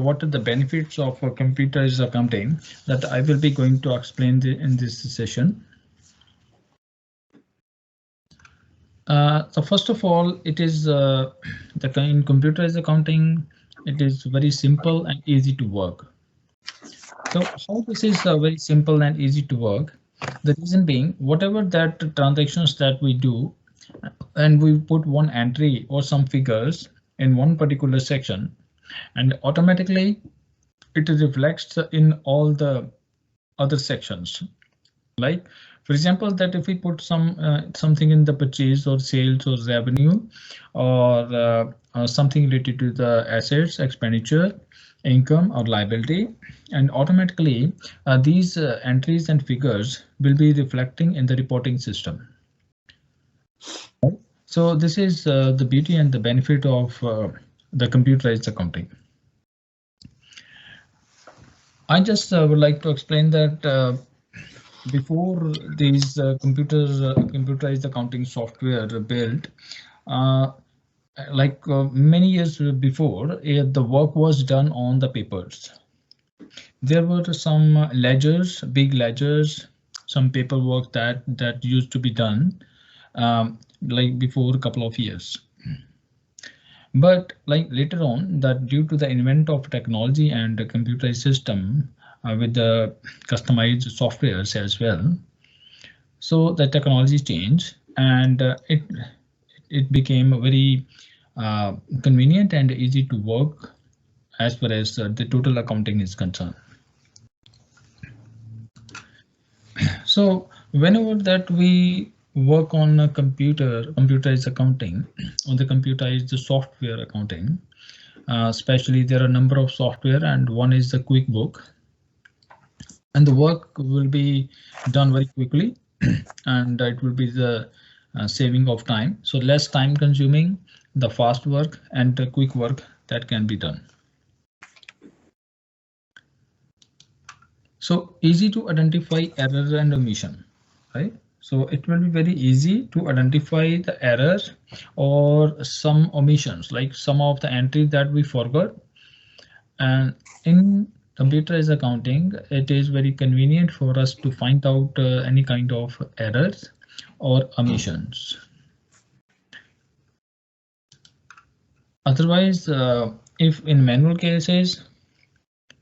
what are the benefits of computerized accounting that I will be going to explain in this session. So first of all, it is in computerized accounting, it is very simple and easy to work. So how this is very simple and easy to work? The reason being, whatever that transactions that we do, and we put one entry or some figures in one particular section, and automatically it reflects in all the other sections. Like, for example, that if we put something in the purchase or sales or revenue, or something related to the assets, expenditure, income or liability, and automatically these entries and figures will be reflecting in the reporting system. So this is the beauty and the benefit of the computerized accounting. I just would like to explain that before these computerized accounting software built, many years before, the work was done on the papers. There were some ledgers, big ledgers, some paperwork that used to be done like before a couple of years. But like later on, that due to the invent of technology and the computerized system with the customized softwares as well, so the technology changed and it became very convenient and easy to work as far as the total accounting is concerned. So whenever that we work on a computerized accounting, on the computerized software accounting, especially there are a number of software, and one is the QuickBook, and the work will be done very quickly and it will be the saving of time. So less time consuming, the fast work and the quick work that can be done. So easy to identify error and omission, right? So it will be very easy to identify the errors or some omissions, like some of the entries that we forgot. And in computerized accounting, it is very convenient for us to find out any kind of errors or omissions. Otherwise, if in manual cases,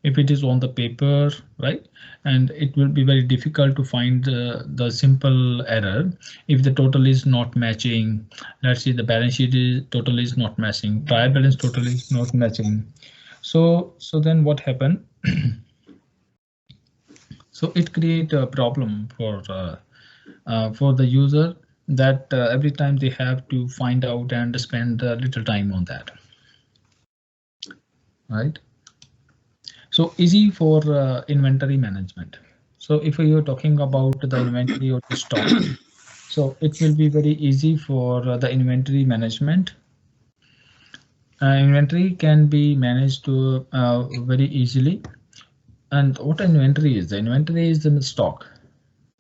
if it is on the paper, right, and it will be very difficult to find the simple error. If the total is not matching, let's see, the balance sheet total is not matching, trial balance total is not matching. So then what happened? So it create a problem for the user, that every time they have to find out and spend a little time on that, right? So easy for inventory management. So if you're talking about the inventory or the stock, so it will be very easy for the inventory management. Inventory can be managed very easily. And what inventory is? The inventory is the stock,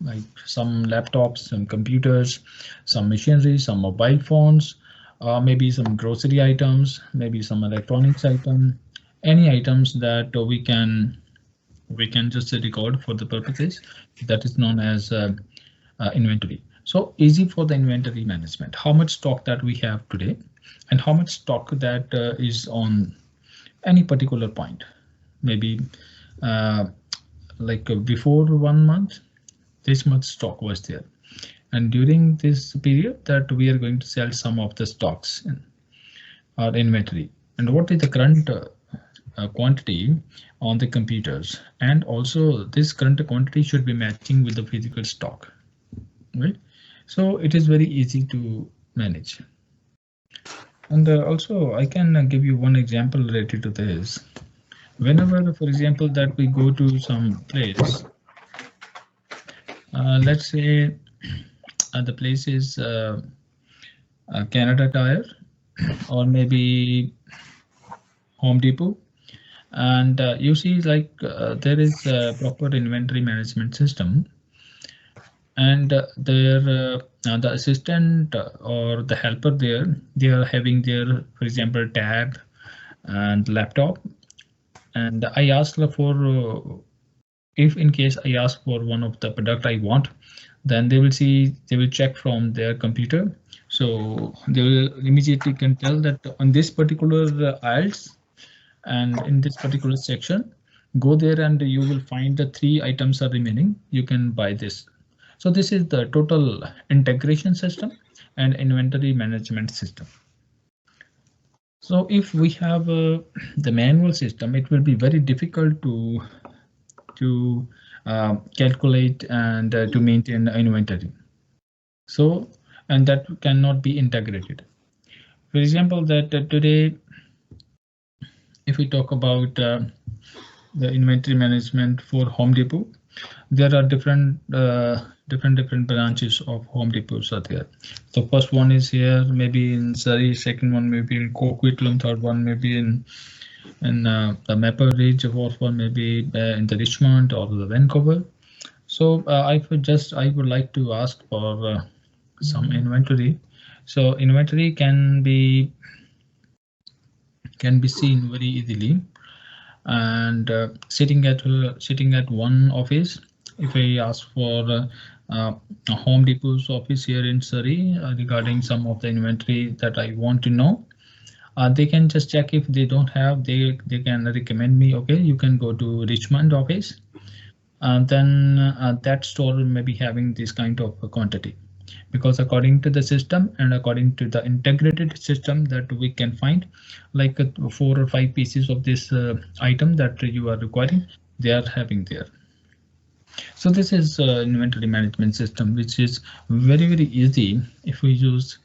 like some laptops, some computers, some machinery, some mobile phones, maybe some grocery items, maybe some electronics item, any items that we can just record for the purposes, that is known as inventory. So easy for the inventory management, how much stock that we have today and how much stock that is on any particular point. Maybe before 1 month, this much stock was there, and during this period that we are going to sell some of the stocks in our inventory, and what is the current quantity on the computers, and also this current quantity should be matching with the physical stock, right? So it is very easy to manage. And also I can give you one example related to this. Whenever, for example, that we go to some place, let's say the place is Canada Tire or maybe Home Depot, and you see like there is a proper inventory management system, and the assistant or the helper there, they are having their, for example, tab and laptop, and I ask for if in case I ask for one of the product I want, then they will check from their computer. So they will immediately can tell that on this particular aisles and in this particular section, go there and you will find the three items are remaining. You can buy this. So this is the total integration system and inventory management system. So if we have the manual system, it will be very difficult to calculate and to maintain inventory. So, and that cannot be integrated. For example, that today, if we talk about the inventory management for Home Depot, there are different branches of Home Depots are there. So first one is here, maybe in Surrey, second one maybe in Coquitlam, third one maybe in the Maple Ridge, fourth one maybe in the Richmond or the Vancouver. So I would like to ask for some inventory. So inventory can be seen very easily, and sitting at one office. If I ask for a Home Depot's office here in Surrey regarding some of the inventory that I want to know, they can just check. If they don't have, they can recommend me, okay, you can go to Richmond office, and then that store may be having this kind of a quantity, because according to the system and according to the integrated system that we can find, like 4 or 5 pieces of this item that you are requiring, they are having there. So this is inventory management system, which is very easy if we use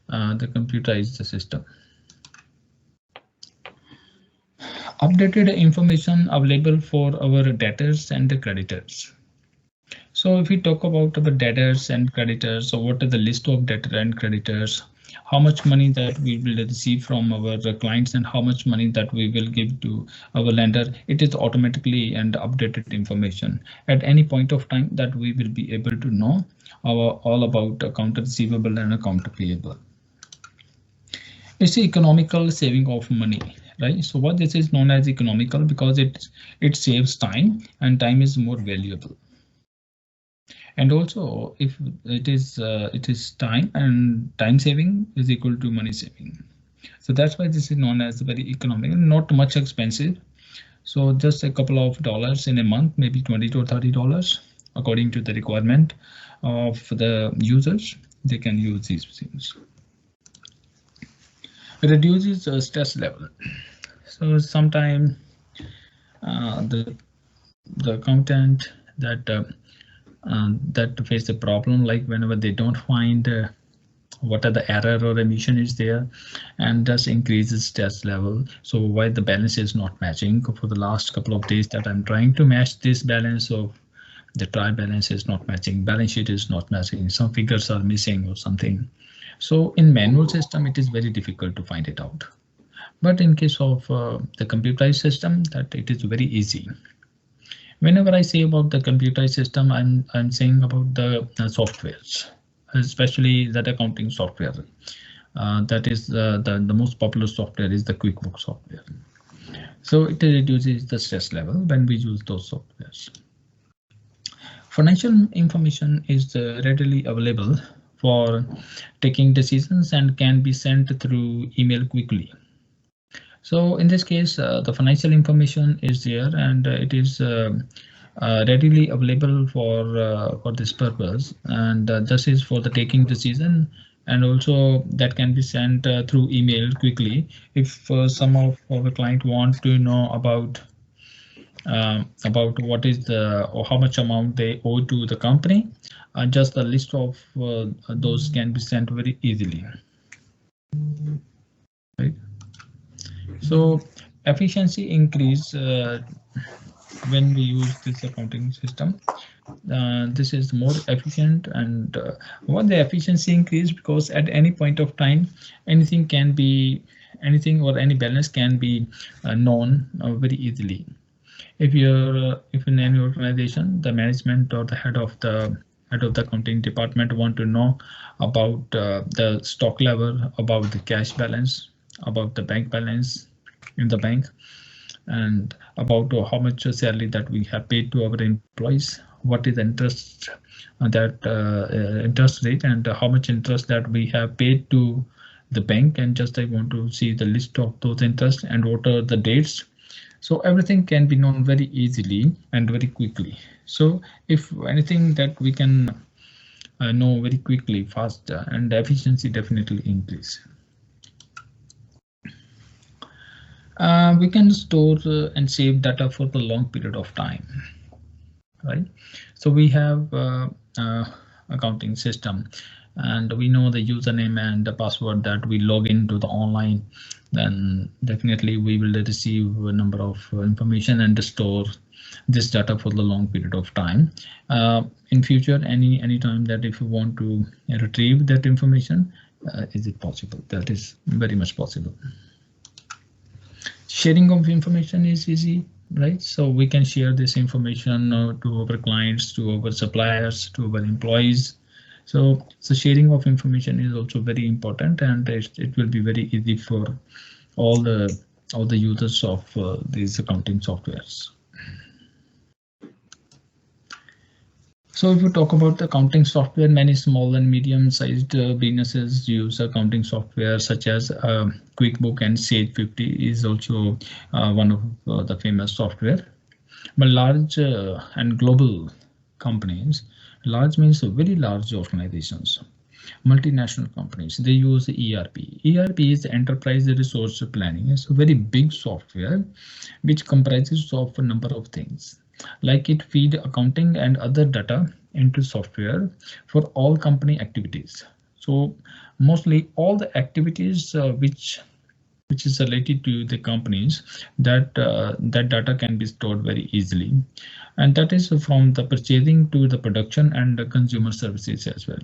the computerized system. Updated information available for our debtors and the creditors. So if we talk about our debtors and creditors, so what are the list of debtor and creditors, how much money that we will receive from our clients and how much money that we will give to our lender, it is automatically and updated information at any point of time that we will be able to know all about account receivable and account payable. It's the economical saving of money, right? So what this is known as economical, because it saves time, and time is more valuable. And also, if it is time, and time saving is equal to money saving. So that's why this is known as very economic, not much expensive. So just a couple of dollars in a month, maybe $20 to $30, according to the requirement of the users, they can use these things. It reduces stress level. So sometimes the accountant that face the problem, like whenever they don't find what are the error or omission is there, and thus increases stress level. So why the balance is not matching for the last couple of days that I'm trying to match this balance of the trial balance is not matching, balance sheet is not matching, some figures are missing or something. So in manual system, it is very difficult to find it out. But in case of the computerized system, that it is very easy. Whenever I say about the computerized system, I'm saying about the softwares, especially that accounting software. That is the most popular software is the QuickBooks software. So it reduces the stress level when we use those softwares. Financial information is readily available for taking decisions and can be sent through email quickly. So in this case, the financial information is there, and it is readily available for this purpose, and this is for the taking decision, and also that can be sent through email quickly. If some of our client want to know about what is the or how much amount they owe to the company, just a list of those can be sent very easily. Right. So efficiency increase when we use this accounting system. This is more efficient, and what the efficiency increase, because at any point of time, anything or any balance can be known very easily. If in any organization, the management or the head of the accounting department want to know about the stock level, about the cash balance, about the bank balance in the bank, and about how much salary that we have paid to our employees, what is the interest interest rate, and how much interest that we have paid to the bank, and just I want to see the list of those interests and what are the dates. So everything can be known very easily and very quickly. So if anything that we can know very quickly, faster, and the efficiency definitely increase. We can store and save data for the long period of time, right? So we have accounting system, and we know the username and the password that we log into the online, then definitely we will receive a number of information and store this data for the long period of time. In future, any time that if you want to retrieve that information, is it possible? That is very much possible. Sharing of information is easy, right? So we can share this information to our clients, to our suppliers, to our employees. So sharing of information is also very important, and it will be very easy for all the users of these accounting softwares. So if you talk about the accounting software, many small and medium-sized businesses use accounting software such as QuickBook, and Sage 50 is also one of the famous software. But large and global companies, large means very large organizations, multinational companies, they use ERP. ERP is Enterprise Resource Planning. It's a very big software which comprises of a number of things. Like it feed accounting and other data into software for all company activities. So mostly all the activities which is related to the companies, that that data can be stored very easily, and that is from the purchasing to the production and the consumer services as well.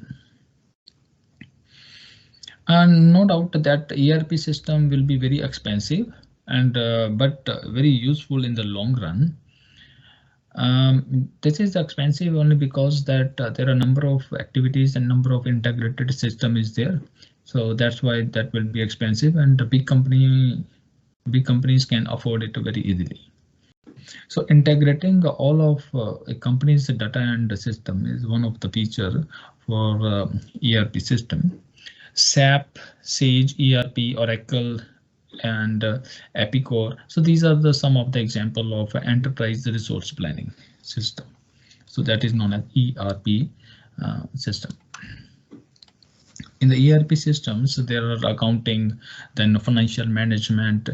And no doubt that ERP system will be very expensive and but very useful in the long run. This is expensive only because that there are a number of activities and number of integrated system is there. So that's why that will be expensive, and the big companies can afford it very easily. So integrating all of a company's data and the system is one of the feature for ERP system. SAP, Sage, ERP, Oracle, and Epicor. So these are the some of the example of enterprise resource planning system. So that is known as ERP system. In the ERP systems, there are accounting, then financial management,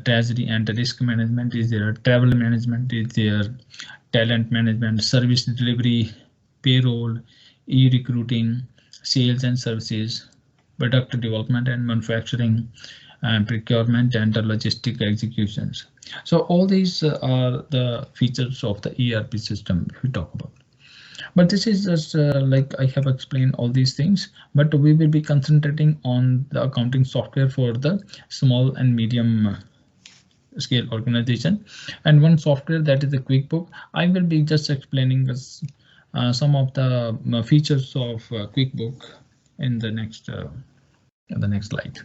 treasury and risk management is there, travel management is there, talent management, service delivery, payroll, e-recruiting, sales and services, product development and manufacturing, and procurement and the logistic executions. So all these are the features of the ERP system if we talk about. But this is just like I have explained all these things, but we will be concentrating on the accounting software for the small and medium scale organization, and one software that is the QuickBook. I will be just explaining some of the features of QuickBook in the next slide.